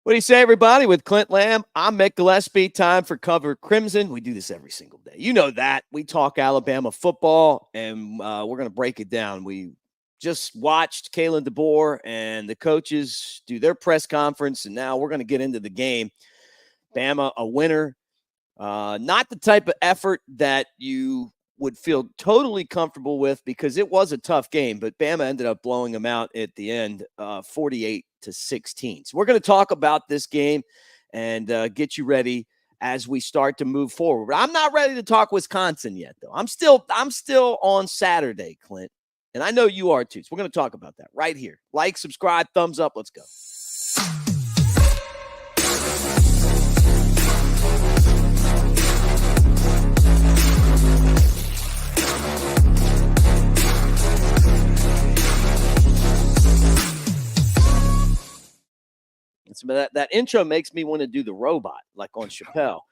What do you say, everybody? With Clint Lamb, I'm Mick Gillispie. Time for Cover Crimson. We do this every single day. You know that. We talk Alabama football, and we're going to break it down. We just watched Kalen DeBoer and the coaches do their press conference, and now we're going to get into the game. Bama, a winner. Not the type of effort that you would feel totally comfortable with because it was a tough game, but Bama ended up blowing them out at the end, 48-16. So we're going to talk about this game and get you ready as we start to move forward. I'm not ready to talk Wisconsin yet, though. I'm still on Saturday, Clint, and I know you are too. So we're going to talk about that right here. Like, subscribe, thumbs up. Let's go. That intro makes me want to do the robot, like on Chappelle.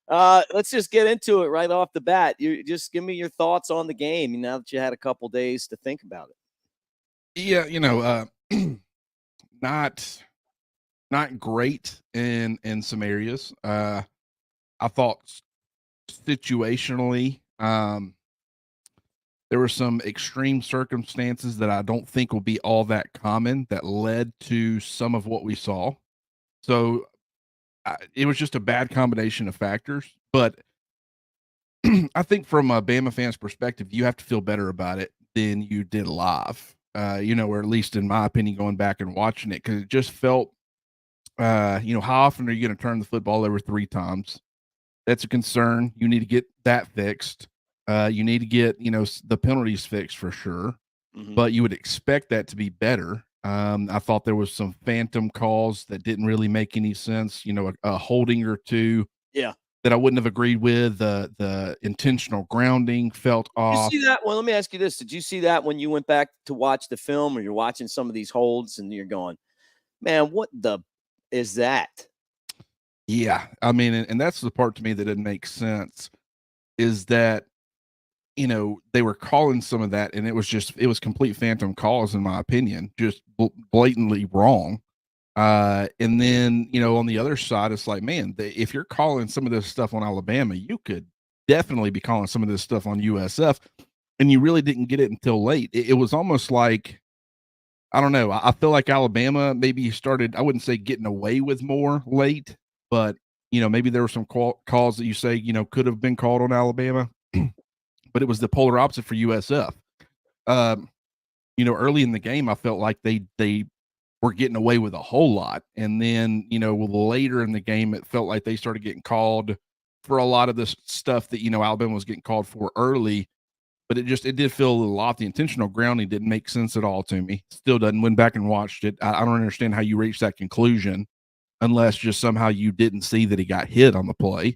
Let's just get into it right off the bat. You just give me your thoughts on the game now that you had a couple days to think about it. Yeah, not great in some areas. I thought situationally, there were some extreme circumstances that I don't think will be all that common that led to some of what we saw. So it was just a bad combination of factors. But I think from a Bama fan's perspective, you have to feel better about it than you did live. Or at least in my opinion, going back and watching it, because it just felt, how often are you going to turn the football over 3 times? That's a concern. You need to get that fixed. You need to get, the penalties fixed for sure, but you would expect that to be better. I thought there was some phantom calls that didn't really make any sense, a holding or two. Yeah. That I wouldn't have agreed with. The intentional grounding felt off. Did you see that? Well, let me ask you this. Did you see that when you went back to watch the film or you're watching some of these holds and you're going, man, what the is that? Yeah. I mean, and that's the part to me that didn't make sense is that, they were calling some of that and it was complete phantom calls, in my opinion, just blatantly wrong. And then, on the other side, it's like, man, if you're calling some of this stuff on Alabama, you could definitely be calling some of this stuff on USF, and you really didn't get it until late. It was almost like, I don't know. I feel like Alabama maybe started, I wouldn't say getting away with more late, but, maybe there were some calls that you say, could have been called on Alabama. But it was the polar opposite for USF. Early in the game, I felt like they were getting away with a whole lot. And then, later in the game, it felt like they started getting called for a lot of this stuff that, Alabama was getting called for early. But it did feel a little off. The intentional grounding didn't make sense at all to me. Still doesn't. Went back and watched it. I don't understand how you reached that conclusion unless just somehow you didn't see that he got hit on the play.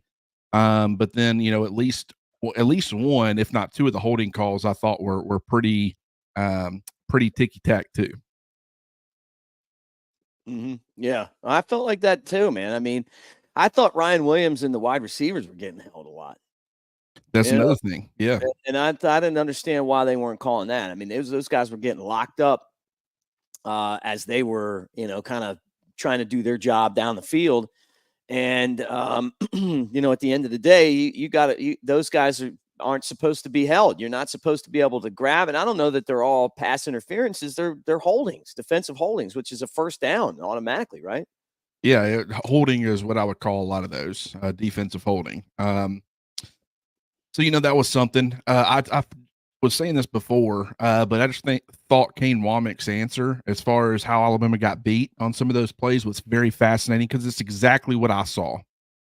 But then, at least one, if not 2 of the holding calls I thought were pretty ticky-tack too. Yeah, I felt like that too, man. I mean, I thought Ryan Williams and the wide receivers were getting held a lot. That's another thing. Yeah. And I didn't understand why they weren't calling that. I mean, those guys were getting locked up as they were, kind of trying to do their job down the field. And, at the end of the day, you got to, those guys aren't supposed to be held. You're not supposed to be able to grab. And I don't know that they're all pass interferences. They're holdings, defensive holdings, which is a first down automatically, right? Yeah. Holding is what I would call a lot of those defensive holding. So, that was something. I was saying this before, but I just thought Kane Womack's answer as far as how Alabama got beat on some of those plays was very fascinating because it's exactly what I saw.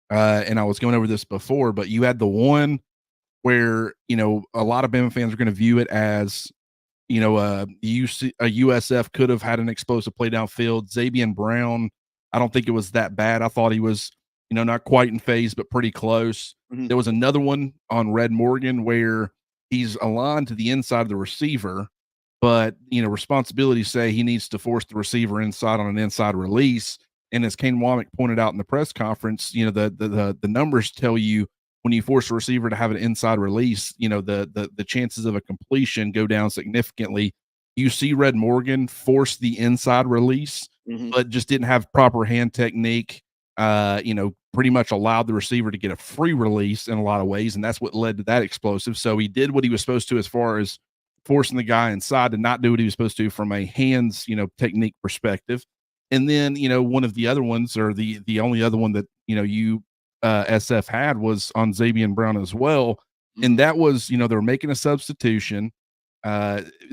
And I was going over this before, but you had the one where, a lot of Bama fans are going to view it as, a USF could have had an explosive play downfield. Zabian Brown, I don't think it was that bad. I thought he was, not quite in phase, but pretty close. There was another one on Red Morgan where he's aligned to the inside of the receiver, but, responsibilities say he needs to force the receiver inside on an inside release. And as Kane Womack pointed out in the press conference, the numbers tell you when you force a receiver to have an inside release, the chances of a completion go down significantly. You see Red Morgan force the inside release but just didn't have proper hand technique. Pretty much allowed the receiver to get a free release in a lot of ways, and that's what led to that explosive. So he did what he was supposed to as far as forcing the guy inside to not do what he was supposed to from a hands, technique perspective. And then, one of the other ones, or the only other one that, SF had, was on Xavier Brown as well. And that was, they were making a substitution.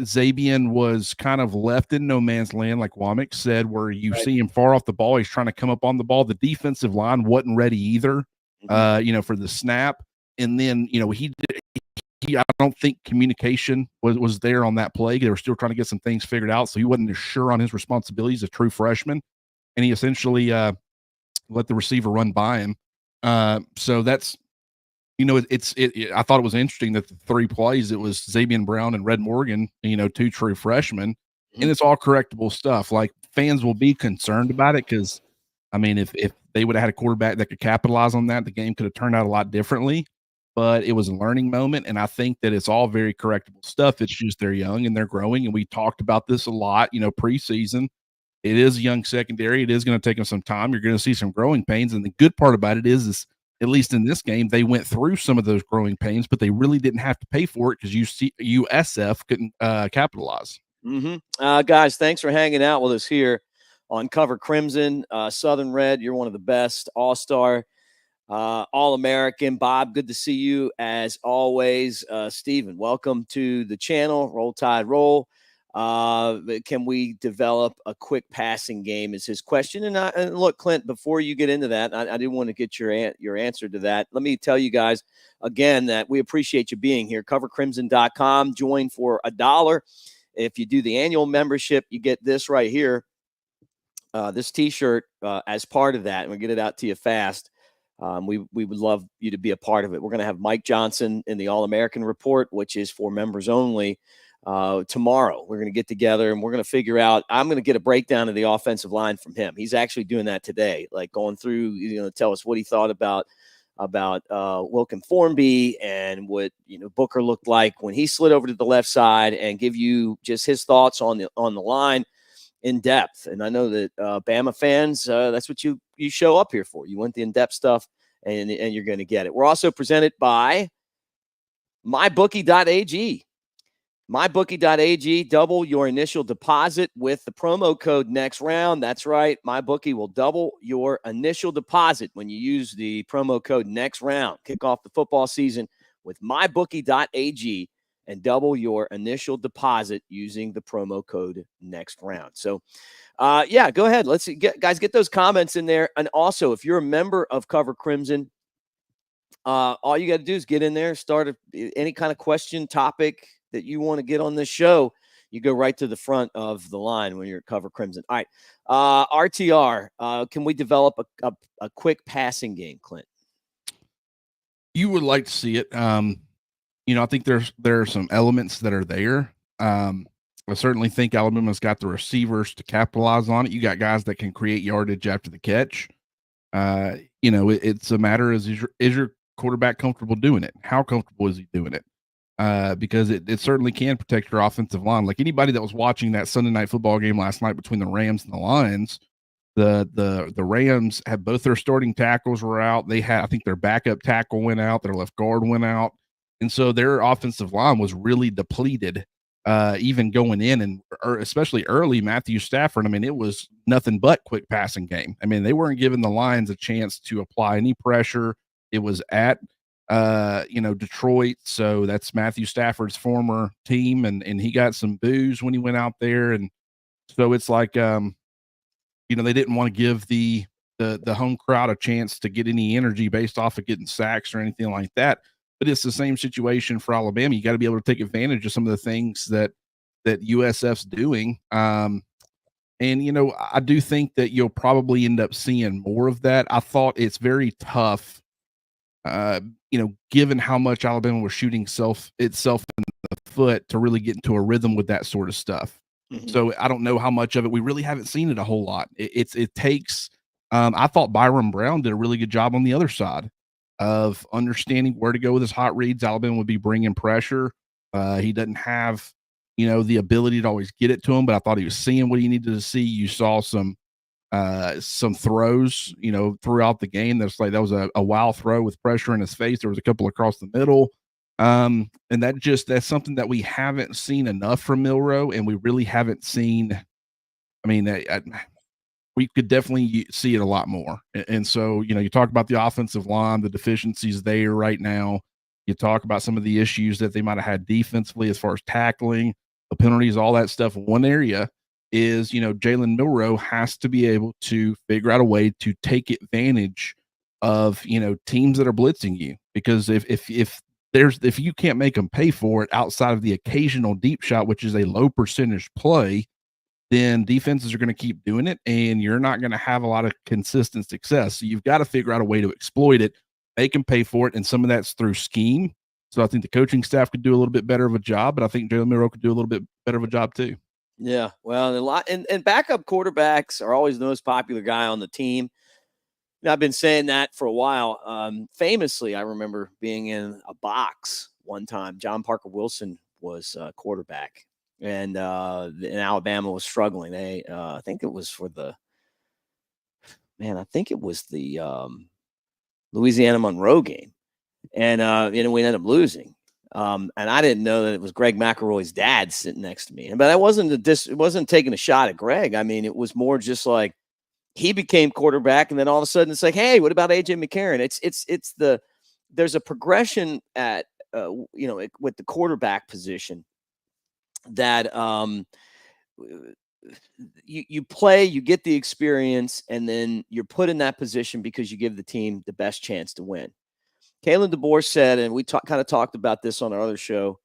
Xavier was kind of left in no man's land, like Womack said, where you see him far off the ball. He's trying to come up on the ball. The defensive line wasn't ready either, for the snap. And then, I don't think communication was there on that play. They were still trying to get some things figured out. So he wasn't as sure on his responsibilities as a true freshman. And he essentially let the receiver run by him. So that's, I thought it was interesting that the 3 plays, it was Xavier Brown and Red Morgan, 2 true freshmen, and it's all correctable stuff. Like, fans will be concerned about it because, if they would have had a quarterback that could capitalize on that, the game could have turned out a lot differently. But it was a learning moment, and I think that it's all very correctable stuff. It's just they're young and they're growing, and we talked about this a lot, preseason. It is a young secondary. It is going to take them some time. You're going to see some growing pains, and the good part about it is at least in this game, they went through some of those growing pains, but they really didn't have to pay for it because USF couldn't capitalize. Guys, thanks for hanging out with us here on Cover Crimson. Southern Red, you're one of the best. All-Star, All-American. Bob, good to see you as always. Steven, welcome to the channel. Roll Tide Roll. Can we develop a quick passing game is his question. And look, Clint, before you get into that, I do want to get your answer to that. Let me tell you guys again that we appreciate you being here. Covercrimson.com. Join for $1. If you do the annual membership, you get this right here. This t-shirt as part of that, and we'll get it out to you fast. We would love you to be a part of it. We're going to have Mike Johnson in the All-American Report, which is for members only. Tomorrow we're going to get together and we're going to figure out, I'm going to get a breakdown of the offensive line from him. He's actually doing that today, like going through, tell us what he thought about Wilkin Formby and what, Booker looked like when he slid over to the left side, and give you just his thoughts on the line in depth. And I know that Bama fans, that's what you show up here for. You want the in-depth stuff, and you're going to get it. We're also presented by mybookie.ag. MyBookie.ag, double your initial deposit with the promo code next round. That's right. MyBookie will double your initial deposit when you use the promo code next round. Kick off the football season with MyBookie.ag and double your initial deposit using the promo code next round. So, go ahead. Let's get those comments in there. And also, if you're a member of Cover Crimson, all you got to do is get in there, start any kind of question, topic that you want to get on this show. You go right to the front of the line when you're at Cover Crimson. All right. RTR, can we develop a quick passing game, Clint? You would like to see it. I think there are some elements that are there. I certainly think Alabama's got the receivers to capitalize on it. You got guys that can create yardage after the catch. It's a matter is your quarterback comfortable doing it? How comfortable is he doing it? Because it certainly can protect your offensive line. Like anybody that was watching that Sunday night football game last night between the Rams and the Lions, the Rams had both their starting tackles were out. They had, I think their backup tackle went out, their left guard went out. And so their offensive line was really depleted, even going in, and especially early. Matthew Stafford, it was nothing but quick passing game. They weren't giving the Lions a chance to apply any pressure. It was at Detroit, so that's Matthew Stafford's former team, and he got some boos when he went out there, and so it's like they didn't want to give the home crowd a chance to get any energy based off of getting sacks or anything like that. But it's the same situation for Alabama. You got to be able to take advantage of some of the things that USF's doing. I do think that you'll probably end up seeing more of that. I thought it's very tough, given how much Alabama was shooting itself in the foot, to really get into a rhythm with that sort of stuff. Mm-hmm. So I don't know how much of it. We really haven't seen it a whole lot. It takes, I thought Byron Brown did a really good job on the other side of understanding where to go with his hot reads. Alabama would be bringing pressure. He doesn't have, the ability to always get it to him, but I thought he was seeing what he needed to see. You saw some some throws, throughout the game. That's like, that was a wild throw with pressure in his face. There was a couple across the middle. And that's something that we haven't seen enough from Milroe, and we really haven't seen. I mean, we could definitely see it a lot more. And so, you talk about the offensive line, the deficiencies there right now. You talk about some of the issues that they might have had defensively as far as tackling, the penalties, all that stuff. One area is, Jalen Milroe has to be able to figure out a way to take advantage of, teams that are blitzing you. Because if you can't make them pay for it outside of the occasional deep shot, which is a low percentage play, then defenses are going to keep doing it, and you're not going to have a lot of consistent success. So you've got to figure out a way to exploit it, make them pay for it, and some of that's through scheme. So I think the coaching staff could do a little bit better of a job, but I think Jalen Milroe could do a little bit better of a job too. Yeah, well, and backup quarterbacks are always the most popular guy on the team. And I've been saying that for a while. Famously, I remember being in a box one time. John Parker Wilson was quarterback, and Alabama was struggling. They, I think it was the Louisiana Monroe game, and we ended up losing. And I didn't know that it was Greg McElroy's dad sitting next to me. But it wasn't taking a shot at Greg. I mean, it was more just like he became quarterback, and then all of a sudden it's like, hey, what about AJ McCarron? There's a progression at with the quarterback position that you play, you get the experience, and then you're put in that position because you give the team the best chance to win. Kalen DeBoer said, and we kind of talked about this on our other show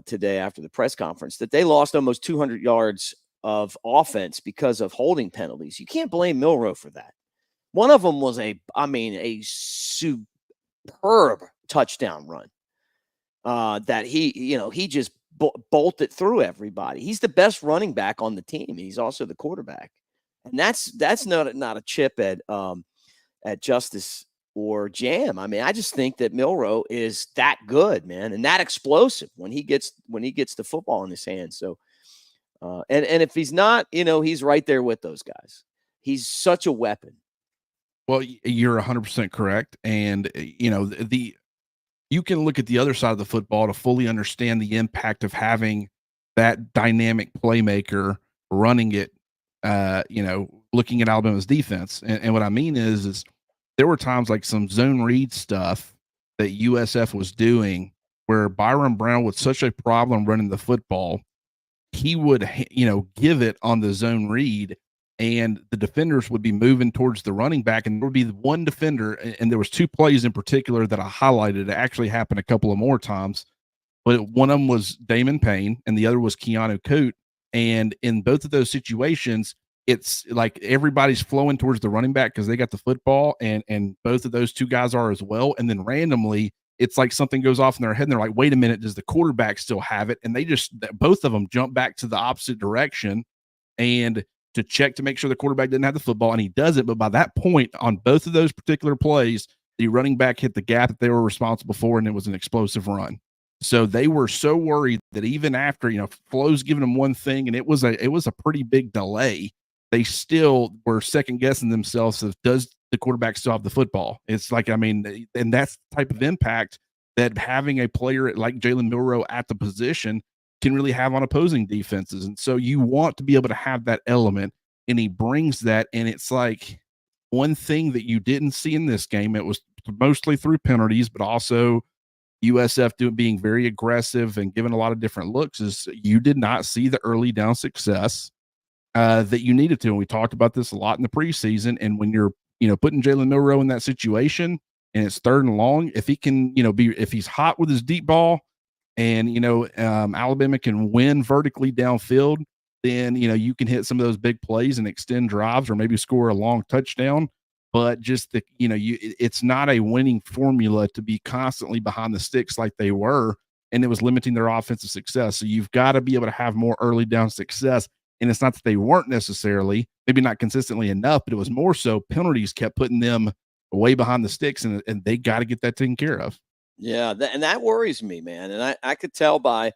today after the press conference, that they lost almost 200 yards of offense because of holding penalties. You can't blame Milroe for that. One of them was a superb touchdown run that he just bolted through everybody. He's the best running back on the team. He's also the quarterback, and that's not a chip at Justice or Jam. I mean, I just think that Milroe is that good, man, and that explosive when he gets the football in his hands. So, and if he's not, he's right there with those guys. He's such a weapon. Well, you're 100% correct, and you can look at the other side of the football to fully understand the impact of having that dynamic playmaker running it. Looking at Alabama's defense, and what I mean is there were times like some zone read stuff that USF was doing where Byron Brown was such a problem running the football, he would, give it on the zone read, and the defenders would be moving towards the running back, and there would be one defender, and there was two plays in particular that I highlighted. It actually happened a couple of more times, but one of them was Damon Payne, and the other was Keanu Coot. And in both of those situations, it's like everybody's flowing towards the running back because they got the football, and both of those two guys are as well. And then randomly, it's like something goes off in their head, and they're like, wait a minute, does the quarterback still have it? And both of them jump back to the opposite direction and to check to make sure the quarterback didn't have the football, and he doesn't. But by that point, on both of those particular plays, the running back hit the gap that they were responsible for, and it was an explosive run. So they were so worried that even after, Flo's giving them one thing, and it was a pretty big delay, they still were second guessing themselves of, does the quarterback still have the football? It's like, and that's the type of impact that having a player like Jalen Milroe at the position can really have on opposing defenses. And so you want to be able to have that element, and he brings that. And it's like one thing that you didn't see in this game, it was mostly through penalties, but also USF being very aggressive and giving a lot of different looks, is you did not see the early down success that you needed to. And we talked about this a lot in the preseason. And when you're, putting Jalen Milroe in that situation and it's third and long, if he can, if he's hot with his deep ball and, Alabama can win vertically downfield, then, you can hit some of those big plays and extend drives or maybe score a long touchdown. But just it's not a winning formula to be constantly behind the sticks like they were, and it was limiting their offensive success. So you've got to be able to have more early down success. And it's not that they weren't necessarily, maybe not consistently enough, but it was more so penalties kept putting them way behind the sticks, and they got to get that taken care of. Yeah, and that worries me, man. And I could tell by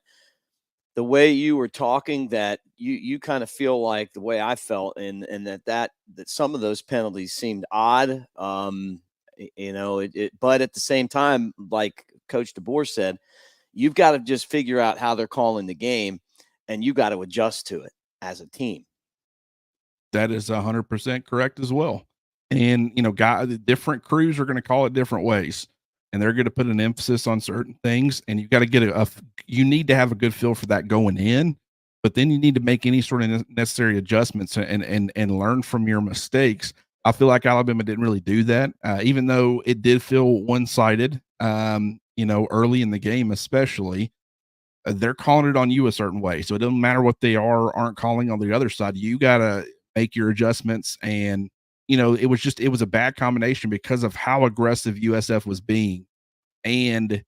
the way you were talking, that you kind of feel like the way I felt, and that some of those penalties seemed odd. But at the same time, like Coach DeBoer said, you've got to just figure out how they're calling the game, and you got to adjust to it as a team. That is 100% correct as well. And, different crews are going to call it different ways, and they're going to put an emphasis on certain things. And you got to get you need to have a good feel for that going in, but then you need to make any sort of necessary adjustments and learn from your mistakes. I feel like Alabama didn't really do that, even though it did feel one sided, early in the game, especially. They're calling it on you a certain way. So it doesn't matter what they aren't calling on the other side. You got to make your adjustments. And, it was a bad combination because of how aggressive USF was being. And,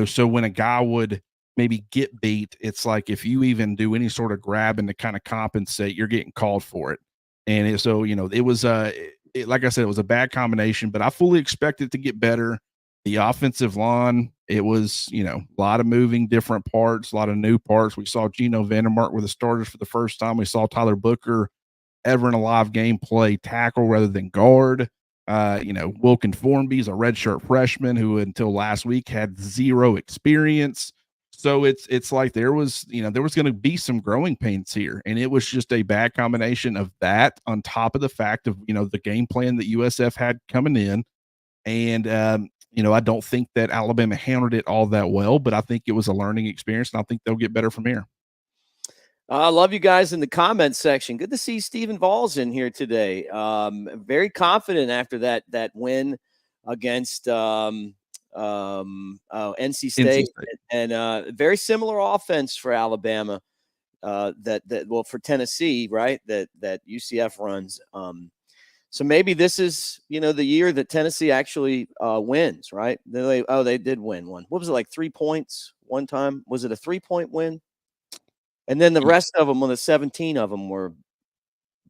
so when a guy would maybe get beat, it's like if you even do any sort of grabbing to kind of compensate, you're getting called for it. And it was, like I said, it was a bad combination, but I fully expect it to get better. The offensive line, it was, a lot of moving different parts, a lot of new parts. We saw Geno Vandermark with the starters for the first time. We saw Tyler Booker ever in a live game play tackle rather than guard. Wilkin Formby's a redshirt freshman who until last week had zero experience. So it's like there was going to be some growing pains here. And it was just a bad combination of that on top of the fact of, the game plan that USF had coming in. And, I don't think that Alabama handled it all that well, but I think it was a learning experience, and I think they'll get better from here. I love you guys in the comments section. Good to see Stephen Valls in here today. Very confident after that win against NC State. And very similar offense for Alabama. For Tennessee, right? That UCF runs. So maybe this is, the year that Tennessee actually wins, right? They did win one. What was it, like 3 points one time? Was it a 3-point win? And then the rest of them, the 17 of them were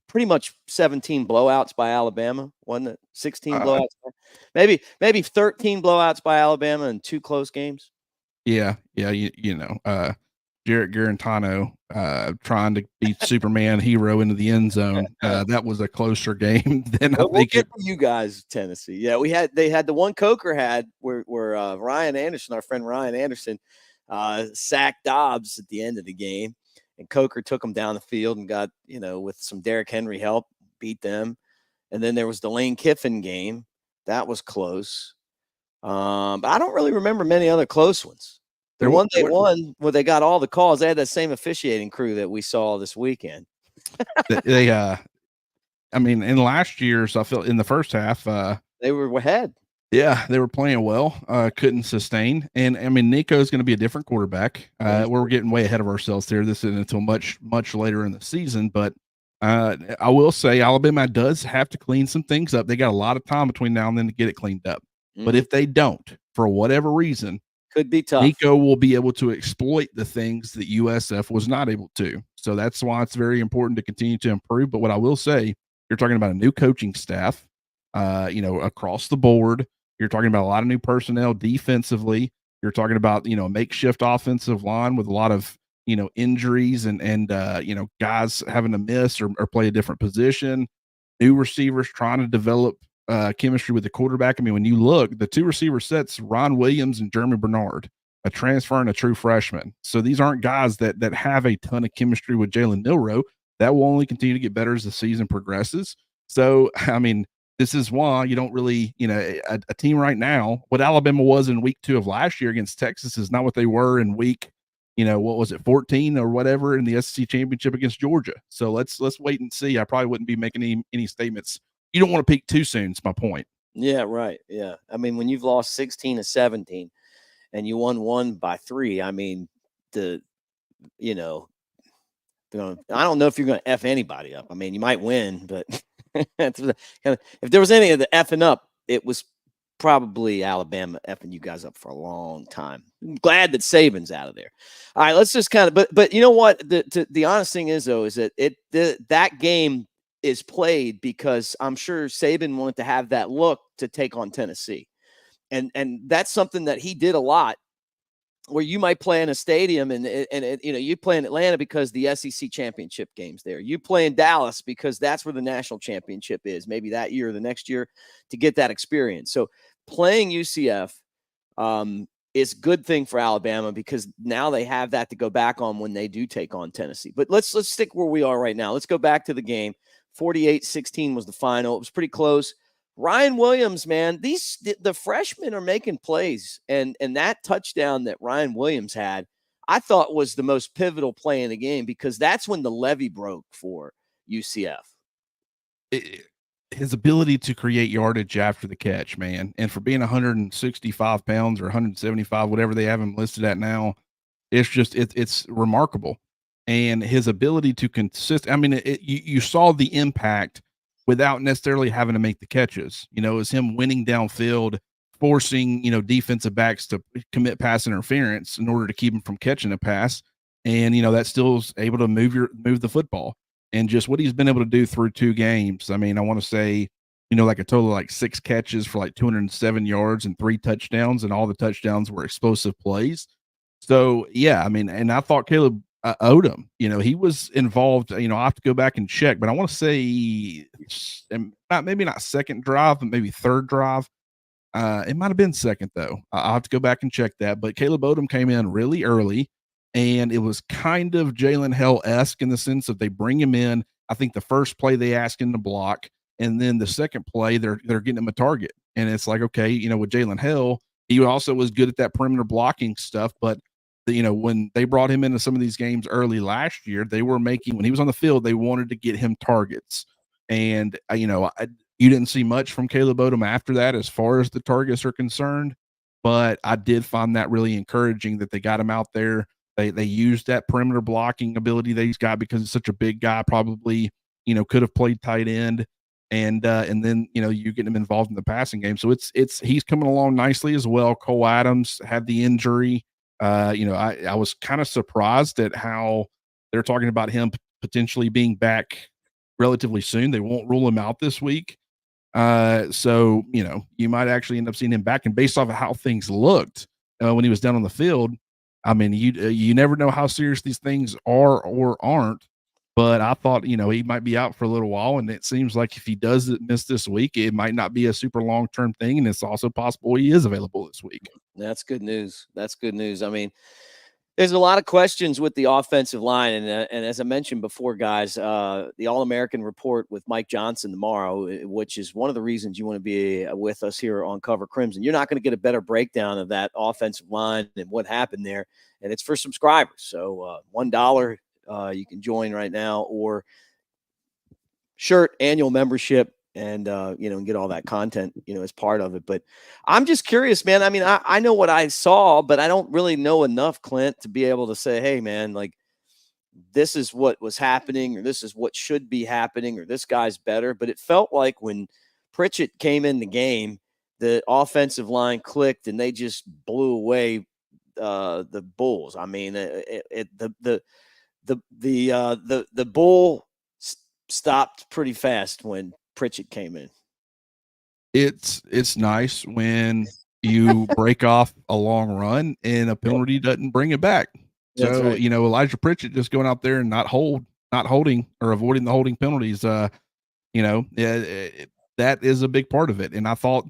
pretty much 17 blowouts by Alabama, wasn't it? 16 blowouts, maybe 13 blowouts by Alabama and 2 close games. Yeah, Jarrett Garantano trying to beat Superman hero into the end zone. That was a closer game than I think. We'll get to you guys, Tennessee. Yeah, they had the one Coker had where Ryan Anderson, our friend Ryan Anderson, sacked Dobbs at the end of the game, and Coker took them down the field and got, with some Derrick Henry help, beat them. And then there was the Lane Kiffin game. That was close. But I don't really remember many other close ones. The one they won, where they got all the calls, they had that same officiating crew that we saw this weekend. In last year's, I felt in the first half, they were ahead. Yeah, they were playing well, couldn't sustain. And Nico's going to be a different quarterback. We're getting way ahead of ourselves here. This isn't until much, much later in the season. But I will say Alabama does have to clean some things up. They got a lot of time between now and then to get it cleaned up. Mm-hmm. But if they don't, for whatever reason, could be tough. Nico will be able to exploit the things that USF was not able to. So that's why it's very important to continue to improve. But what I will say, you're talking about a new coaching staff, across the board. You're talking about a lot of new personnel defensively. You're talking about, a makeshift offensive line with a lot of, injuries and guys having to miss or play a different position. New receivers trying to develop chemistry with the quarterback. When you look, the 2 receiver sets, Ron Williams and Jeremy Bernard, a transfer and a true freshman. So these aren't guys that have a ton of chemistry with Jalen Milroe. That will only continue to get better as the season progresses. So, this is why you don't really, a team right now, what Alabama was in week 2 of last year against Texas is not what they were in week, 14 or whatever in the SEC championship against Georgia. So let's wait and see. I probably wouldn't be making any statements. You don't want to peak too soon. Is my point. Yeah, right. Yeah. When you've lost 16 to 17 and you won 1 by 3, I don't know if you're going to F anybody up. You might win, but if there was any of the effing up, it was probably Alabama effing you guys up for a long time. I'm glad that Saban's out of there. All right, let's just but you know what? The honest thing is, though, is that that game is played because I'm sure Saban wanted to have that look to take on Tennessee. And that's something that he did a lot where you might play in a stadium and you play in Atlanta because the SEC championship game's there. You play in Dallas because that's where the national championship is, maybe that year or the next year, to get that experience. So playing UCF is a good thing for Alabama because now they have that to go back on when they do take on Tennessee. But let's stick where we are right now. Let's go back to the game. 48-16 was the final. It was pretty close. Ryan Williams, man, the freshmen are making plays, and that touchdown that Ryan Williams had, I thought was the most pivotal play in the game because that's when the levee broke for UCF. His ability to create yardage after the catch, man, and for being 165 pounds or 175, whatever they have him listed at now, it's remarkable. And his ability to consist, I mean, you saw the impact without necessarily having to make the catches. You know, it's him winning downfield, forcing, defensive backs to commit pass interference in order to keep him from catching a pass. And, that still is able to move the football. And just what he's been able to do through 2 games. I mean, I want to say, like a total of like 6 catches for like 207 yards and 3 touchdowns, and all the touchdowns were explosive plays. So, yeah, I mean, and I thought Caleb Odom, he was involved. I have to go back and check, but I want to say maybe not second drive, but maybe third drive. It might have been second, though. I'll have to go back and check that. But Caleb Odom came in really early, and it was kind of Jalen Hell-esque in the sense that they bring him in. I think the first play they ask him to block, and then the second play they're getting him a target. And it's like, okay, with Jalen Hell, he also was good at that perimeter blocking stuff. But, when they brought him into some of these games early last year, they were making, when he was on the field, they wanted to get him targets. And, you didn't see much from Caleb Odom after that as far as the targets are concerned. But I did find that really encouraging that they got him out there. They used that perimeter blocking ability that he's got because he's such a big guy, probably, could have played tight end. And then, you get him involved in the passing game. So he's coming along nicely as well. Cole Adams had the injury. I was kind of surprised at how they're talking about him potentially being back relatively soon. They won't rule him out this week. So, you might actually end up seeing him back. And based off of how things looked when he was down on the field, I mean, you never know how serious these things are or aren't. But I thought, he might be out for a little while. And it seems like if he does miss this week, it might not be a super long-term thing. And it's also possible he is available this week. That's good news. That's good news. I mean, there's a lot of questions with the offensive line. And as I mentioned before, guys, the All-American report with Mike Johnson tomorrow, which is one of the reasons you want to be with us here on Cover Crimson. You're not going to get a better breakdown of that offensive line and what happened there. And it's for subscribers. So $1 you can join right now, or shirt, annual membership, and and get all that content, as part of it. But I'm just curious, man. I mean, I know what I saw, but I don't really know enough, Clint, to be able to say, hey, man, like, this is what was happening, or this is what should be happening, or this guy's better. But it felt like when Pritchett came in the game, the offensive line clicked and they just blew away the Bulls. I mean, the bull stopped pretty fast when Pritchett came in. It's nice when you break off a long run and a penalty doesn't bring it back. That's So, right. Elijah Pritchett just going out there and not holding or avoiding the holding penalties, that is a big part of it. And I thought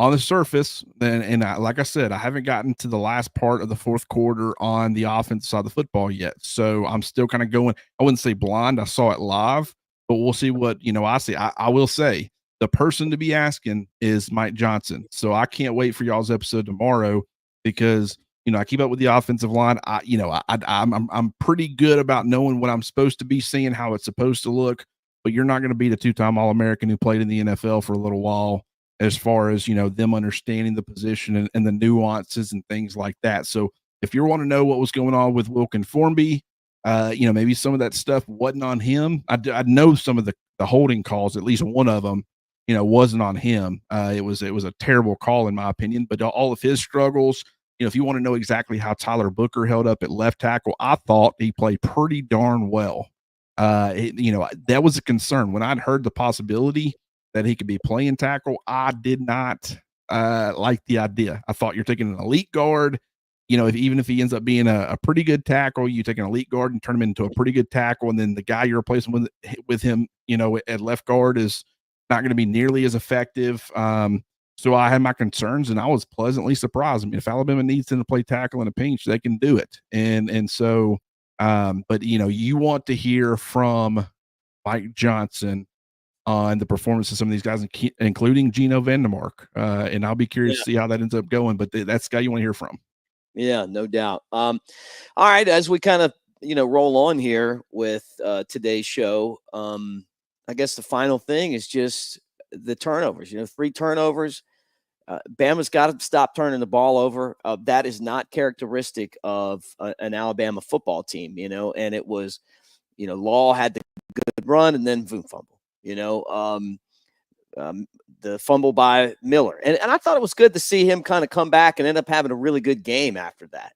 on the surface, like I said, I haven't gotten to the last part of the fourth quarter on the offensive side of the football yet. So I'm still kind of going, I wouldn't say blind. I saw it live, but we'll see what, I see. I will say the person to be asking is Mike Johnson. So I can't wait for y'all's episode tomorrow because, I keep up with the offensive line. I'm pretty good about knowing what I'm supposed to be seeing, how it's supposed to look, but you're not going to beat a 2-time All-American who played in the NFL for a little while as far as, them understanding the position and the nuances and things like that. So if you want to know what was going on with Wilkin Formby, maybe some of that stuff wasn't on him. I know some of the holding calls, at least one of them, wasn't on him. It was a terrible call in my opinion, but all of his struggles, if you want to know exactly how Tyler Booker held up at left tackle, I thought he played pretty darn well. That was a concern when I'd heard the possibility that he could be playing tackle. I did not like the idea. I thought you're taking an elite guard even if he ends up being a pretty good tackle, you take an elite guard and turn him into a pretty good tackle, and then the guy you're replacing with him, at left guard is not going to be nearly as effective. So I had my concerns, and I was pleasantly surprised. I mean, if Alabama needs him to play tackle in a pinch, they can do it. And so, but you want to hear from Mike Johnson on the performance of some of these guys, including Geno Vandermark. And I'll be curious to see how that ends up going. But that's the guy you want to hear from. Yeah, no doubt. All right, as we kind of roll on here with today's show, I guess the final thing is just the turnovers. 3 turnovers. Bama's got to stop turning the ball over. That is not characteristic of an Alabama football team, and it was, Law had the good run and then boom, fumble, the fumble by Miller. And I thought it was good to see him kind of come back and end up having a really good game after that.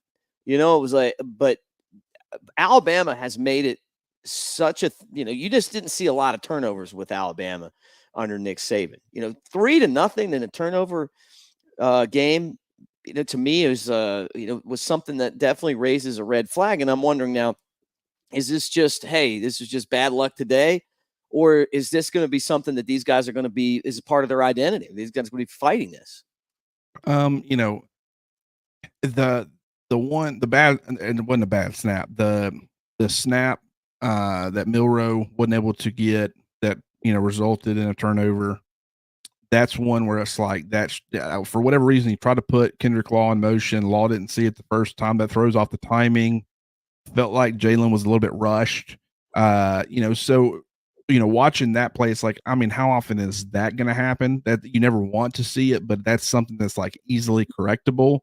It was like, but Alabama has made it such a, you just didn't see a lot of turnovers with Alabama under Nick Saban. 3-0 in a turnover game, to me is was something that definitely raises a red flag. And I'm wondering now, is this just, hey, this is just bad luck today? Or is this going to be something that these guys are going to be, is part of their identity? These guys are going to be fighting this. The bad, and it wasn't a bad snap. The snap that Milroe wasn't able to get that, resulted in a turnover. That's one where it's like that's for whatever reason he tried to put Kendrick Law in motion. Law didn't see it the first time. That throws off the timing. Felt like Jalen was a little bit rushed. So watching that play, it's like, I mean, how often is that going to happen? That you never want to see it, but that's something that's like easily correctable.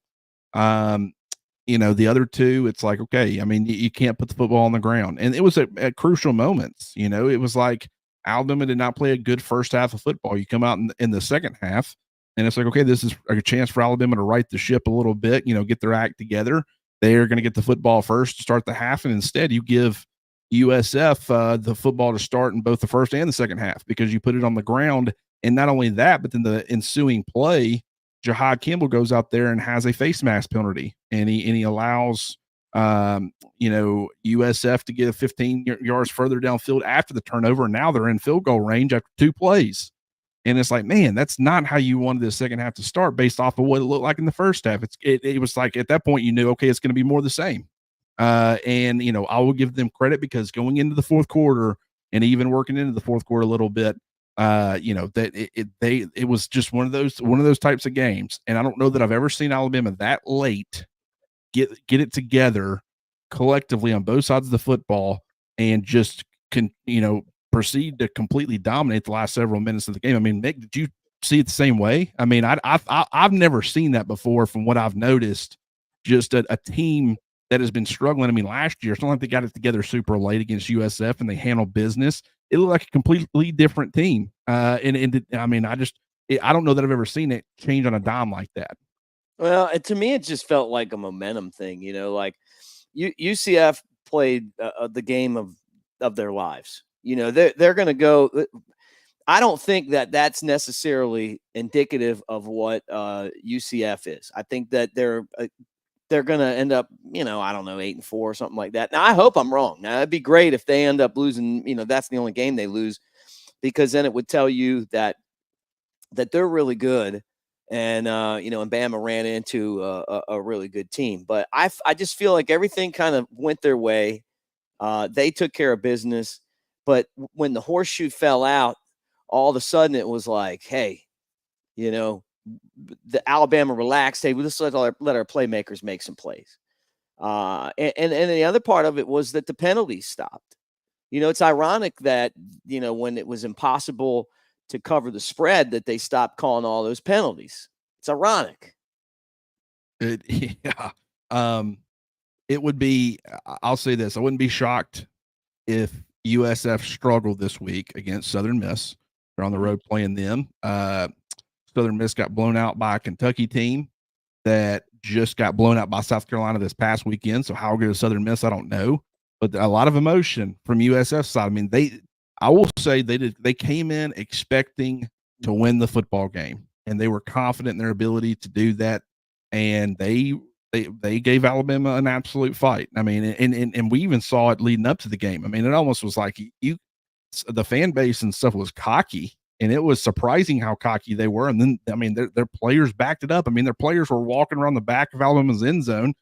The other two, it's like, okay, I mean, you can't put the football on the ground. And it was at crucial moments. It was like Alabama did not play a good first half of football. You come out in the second half, and it's like, okay, this is a chance for Alabama to right the ship a little bit, get their act together. They're going to get the football first to start the half, and instead you give USF the football to start in both the first and the second half because you put it on the ground. And not only that, but then the ensuing play, Jahad Campbell goes out there and has a face mask penalty, and he allows USF to get 15 yards further downfield after the turnover, and now they're in field goal range after 2 plays. And it's like, man, that's not how you wanted the second half to start based off of what it looked like in the first half. It was like at that point you knew, okay, it's going to be more of the same. And I will give them credit because going into the fourth quarter and even working into the fourth quarter a little bit, that it was just one of those types of games. And I don't know that I've ever seen Alabama that late get it together collectively on both sides of the football and just proceed to completely dominate the last several minutes of the game. I mean, Nick, did you see it the same way? I mean, I've never seen that before from what I've noticed. Just a team that has been struggling. I mean, last year, it's not like they got it together super late against USF and they handled business. It looked like a completely different team. I mean, I don't know that I've ever seen it change on a dime like that. Well, to me, it just felt like a momentum thing. Like UCF played the game of their lives. They're going to go. I don't think that that's necessarily indicative of what UCF is. I think that they're going to end up, I don't know, 8-4 or something like that. Now, I hope I'm wrong. Now, it'd be great if they end up losing. That's the only game they lose, because then it would tell you that they're really good, and and Bama ran into a really good team. But I just feel like everything kind of went their way. They took care of business. But when the horseshoe fell out, all of a sudden it was like, hey, the Alabama relaxed. Hey, let's let our playmakers make some plays. And the other part of it was that the penalties stopped. It's ironic that, when it was impossible to cover the spread, that they stopped calling all those penalties. It's ironic. Yeah. It would be, I'll say this, I wouldn't be shocked if USF struggled this week against Southern Miss. They're on the road playing them. Southern Miss got blown out by a Kentucky team that just got blown out by South Carolina this past weekend. So how good is Southern Miss? I don't know. But a lot of emotion from USF side. I mean, I will say they came in expecting to win the football game, and they were confident in their ability to do that. And they they gave Alabama an absolute fight. I mean, and we even saw it leading up to the game. I mean, it almost was like the fan base and stuff was cocky, and it was surprising how cocky they were. And then, I mean, their players backed it up. I mean, their players were walking around the back of Alabama's end zone.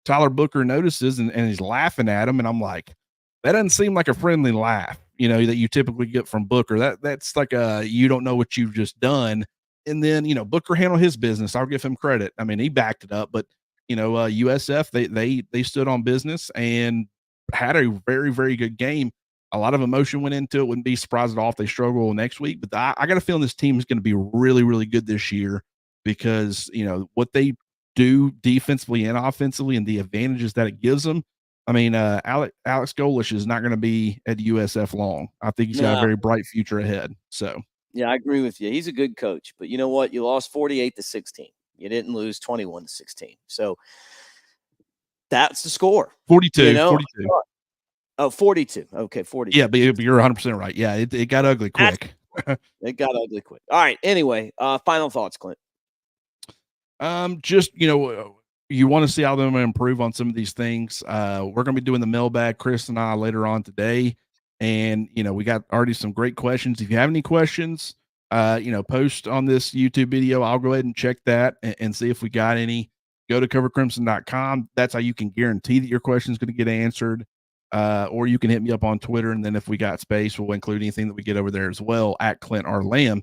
Tyler Booker notices and he's laughing at him, and I'm like, that doesn't seem like a friendly laugh, that you typically get from Booker. That's like you don't know what you've just done. And then, Booker handled his business. I'll give him credit. I mean, he backed it up, but USF, they stood on business and had a very, very good game. A lot of emotion went into it. Wouldn't be surprised at all if they struggle next week. But I got a feeling this team is going to be really, really good this year because, what they do defensively and offensively and the advantages that it gives them. I mean, Alex Golish is not going to be at USF long. I think he's got a very bright future ahead. So, yeah, I agree with you. He's a good coach, but you know what? You lost 48-16. You didn't lose 21-16. So that's the score. 42. 42. Oh, 42. Okay, 42. Yeah, but you're 100% right. Yeah, it got ugly quick. It got ugly quick. All right. Anyway, final thoughts, Clint. Just, you want to see Alabama improve on some of these things. We're going to be doing the mailbag, Chris and I, later on today. And, we got already some great questions. If you have any questions, post on this YouTube video. I'll go ahead and check that and see if we got any. Go to covercrimson.com. That's how you can guarantee that your question is going to get answered. Or you can hit me up on Twitter. And then if we got space, we'll include anything that we get over there as well at Clint R. Lamb.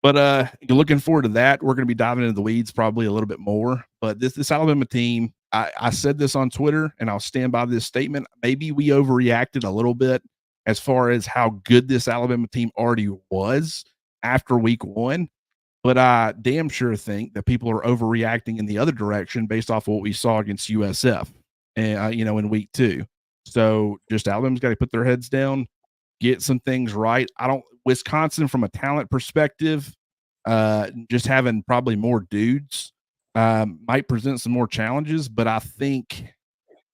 But you're looking forward to that. We're going to be diving into the weeds probably a little bit more. But this Alabama team, I said this on Twitter, and I'll stand by this statement. Maybe we overreacted a little bit as far as how good this Alabama team already was after week one. But I damn sure think that people are overreacting in the other direction based off of what we saw against USF, and in week two. So just Alabama's got to put their heads down, get some things right. Wisconsin, from a talent perspective, just having probably more dudes might present some more challenges, but I think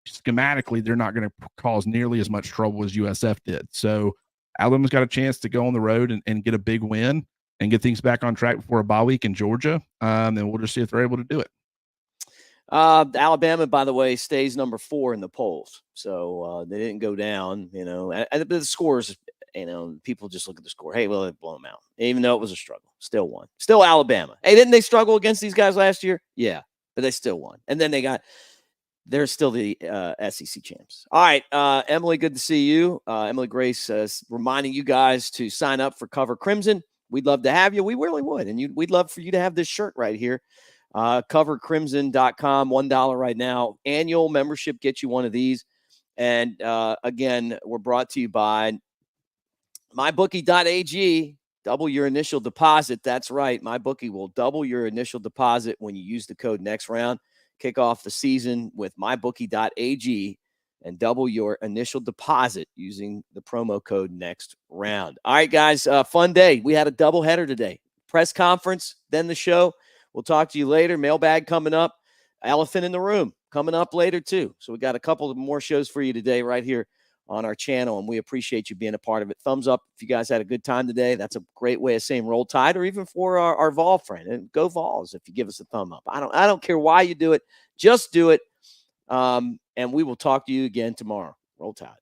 schematically they're not going to cause nearly as much trouble as USF did. So Alabama's got a chance to go on the road and get a big win and get things back on track before a bye week in Georgia. And we'll just see if they're able to do it. Alabama, by the way, stays number 4 in the polls. So they didn't go down, and the scores, people just look at the score. Hey, well, they blow them out, even though it was a struggle. Still won. Still Alabama. Hey, didn't they struggle against these guys last year? Yeah, but they still won. And then they're still the SEC champs. All right, Emily, good to see you. Emily Grace reminding you guys to sign up for Cover Crimson. We'd love to have you. We really would. And we'd love for you to have this shirt right here. Covercrimson.com, $1 right now. Annual membership gets you one of these. And again, we're brought to you by mybookie.ag. Double your initial deposit. That's right. MyBookie will double your initial deposit when you use the code next round. Kick off the season with mybookie.ag and double your initial deposit using the promo code next round. All right, guys, fun day. We had a doubleheader today. Press conference, then the show. We'll talk to you later. Mailbag coming up. Elephant in the room coming up later too. So we got a couple of more shows for you today right here on our channel, and we appreciate you being a part of it. Thumbs up if you guys had a good time today. That's a great way of saying Roll Tide, or even for our Vol friend. And go Vols if you give us a thumb up. I don't care why you do it. Just do it. And we will talk to you again tomorrow. Roll Tide.